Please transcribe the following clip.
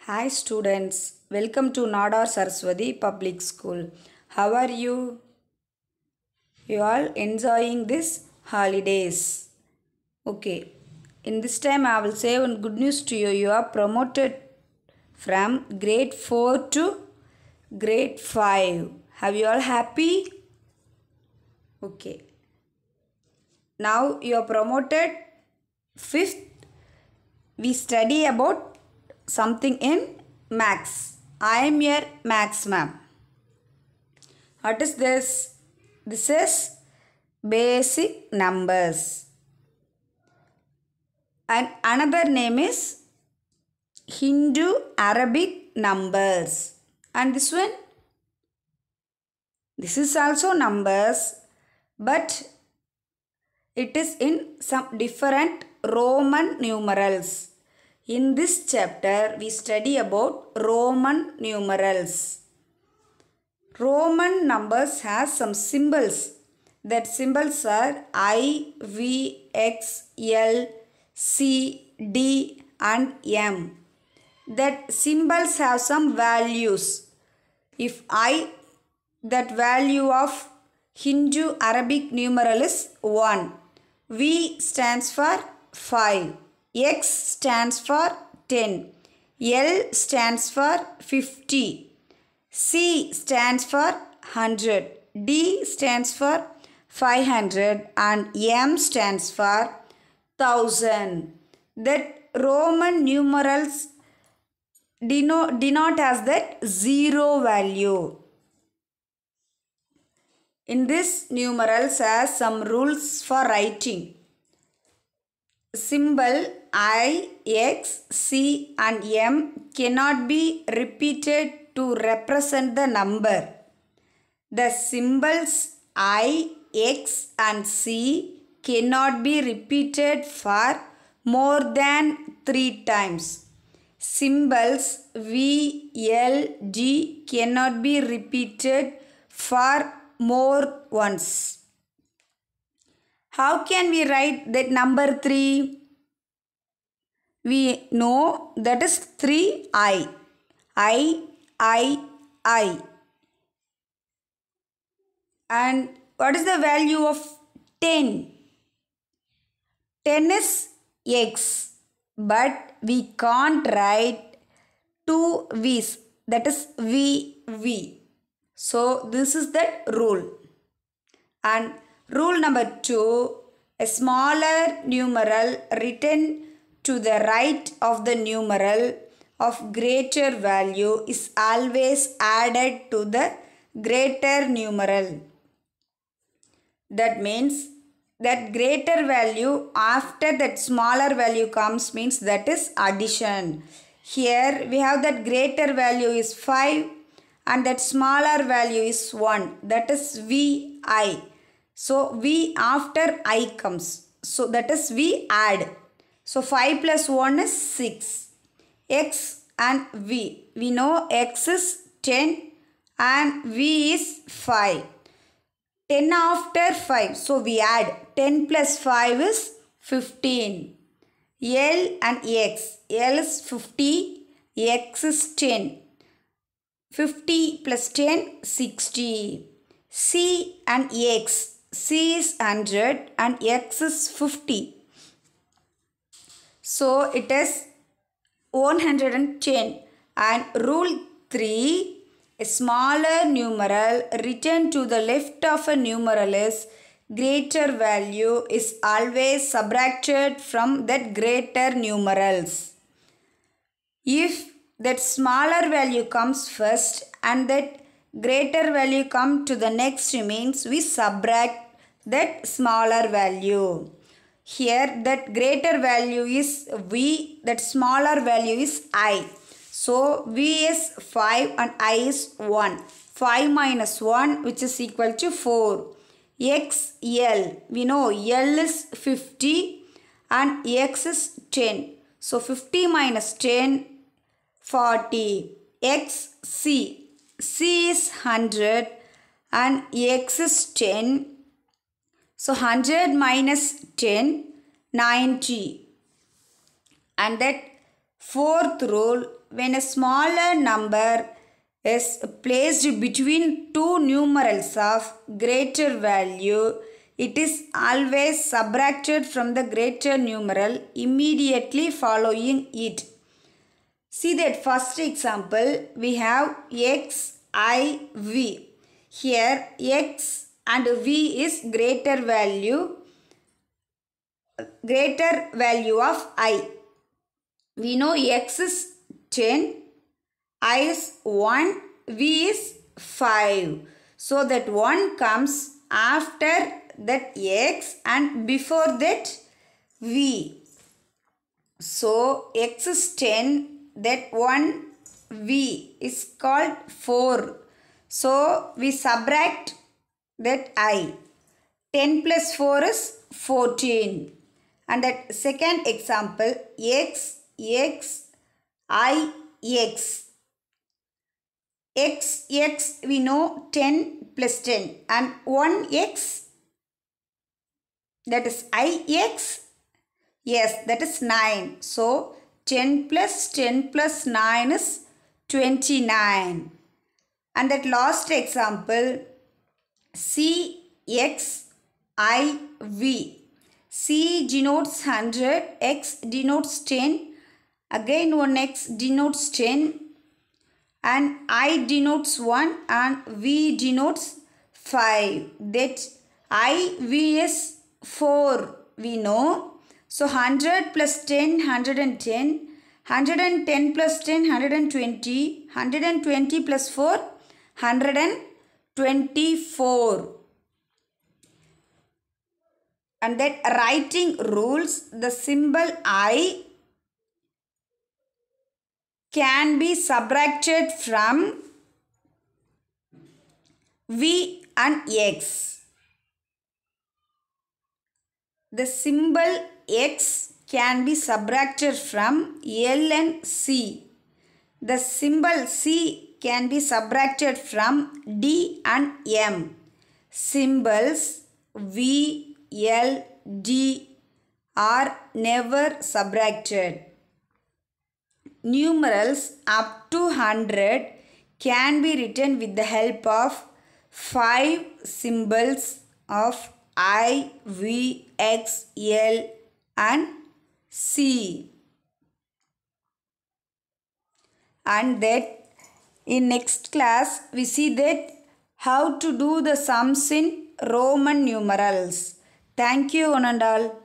Hi students, welcome to Nadar Saraswati Public School. How are you? You all enjoying this holidays? Okay. In this time I will say one good news to you. You are promoted from grade 4 to grade 5. Have you all happy? Okay. Now you are promoted 5th. We study about something in maths. I am your maths ma'am. What is this? This is basic numbers. And another name is Hindu Arabic numbers. And this one? This is also numbers, but it is in some different Roman numerals. In this chapter, we study about Roman numerals. Roman numbers has some symbols. That symbols are I, V, X, L, C, D and M. That symbols have some values. If I, that value of Hindu Arabic numeral is 1. V stands for 5. X stands for 10. L stands for 50. C stands for 100. D stands for 500 and M stands for 1000. That Roman numerals denote as that 0 value. In this numerals has some rules for writing. Symbol I, X, C and M cannot be repeated to represent the number. The symbols I, X and C cannot be repeated for more than 3 times. Symbols V, L, D cannot be repeated for more once. How can we write that number 3? We know that is 3I. I. And what is the value of 10? 10 is X. But we can't write 2 V's. That is V. So this is the rule. And rule number 2, a smaller numeral written to the right of the numeral of greater value is always added to the greater numeral. That means that greater value after that smaller value comes means that is addition. Here we have that greater value is 5 and that smaller value is 1. That is Vi. So V after I comes. So that is we add. So 5 plus 1 is 6. X and V. We know X is 10 and V is 5. 10 after 5. So we add 10 plus 5 is 15. L and X. L is 50. X is 10. 50 plus 10, 60. C and X. C is 100 and X is 50. So it is 110. And rule 3, a smaller numeral written to the left of a numeral is greater value is always subtracted from that greater numerals. If that smaller value comes first and that greater value come to the next means we subtract that smaller value. Here that greater value is V, that smaller value is I. So V is 5 and I is 1. 5 minus 1 which is equal to 4. X, L. We know L is 50 and X is 10. So 50 minus 10, 40. X, C. C is 100 and X is 10. So 100 minus 10, 90. And that fourth rule, when a smaller number is placed between two numerals of greater value, it is always subtracted from the greater numeral immediately following it. See that first example, we have x, I, v. Here x and v is greater value of I. We know x is 10, I is 1, v is 5. So that 1 comes after that x and before that v. So x is 10, that 1 v is called 4. So we subtract that I. 10 plus 4 is 14. And that second example, x, I, x. X we know 10 plus 10 and 1x, that is ix. Yes, that is 9. So 10 plus 9 is 29. And that last example, CX, IV. C denotes 100, X denotes 10, again one X denotes 10, and I denotes 1 and V denotes 5. That IV is 4, we know. So 100 plus 10, 110, 110 plus 10, 120, 120 plus 4, 124. And that writing rules, the symbol I can be subtracted from V and X. The symbol X can be subtracted from L and C. The symbol C can be subtracted from D and M. Symbols V, L, D are never subtracted. Numerals up to 100 can be written with the help of 5 symbols of I, V, X, L and C. And that in next class we see that how to do the sums in Roman numerals. Thank you one and all.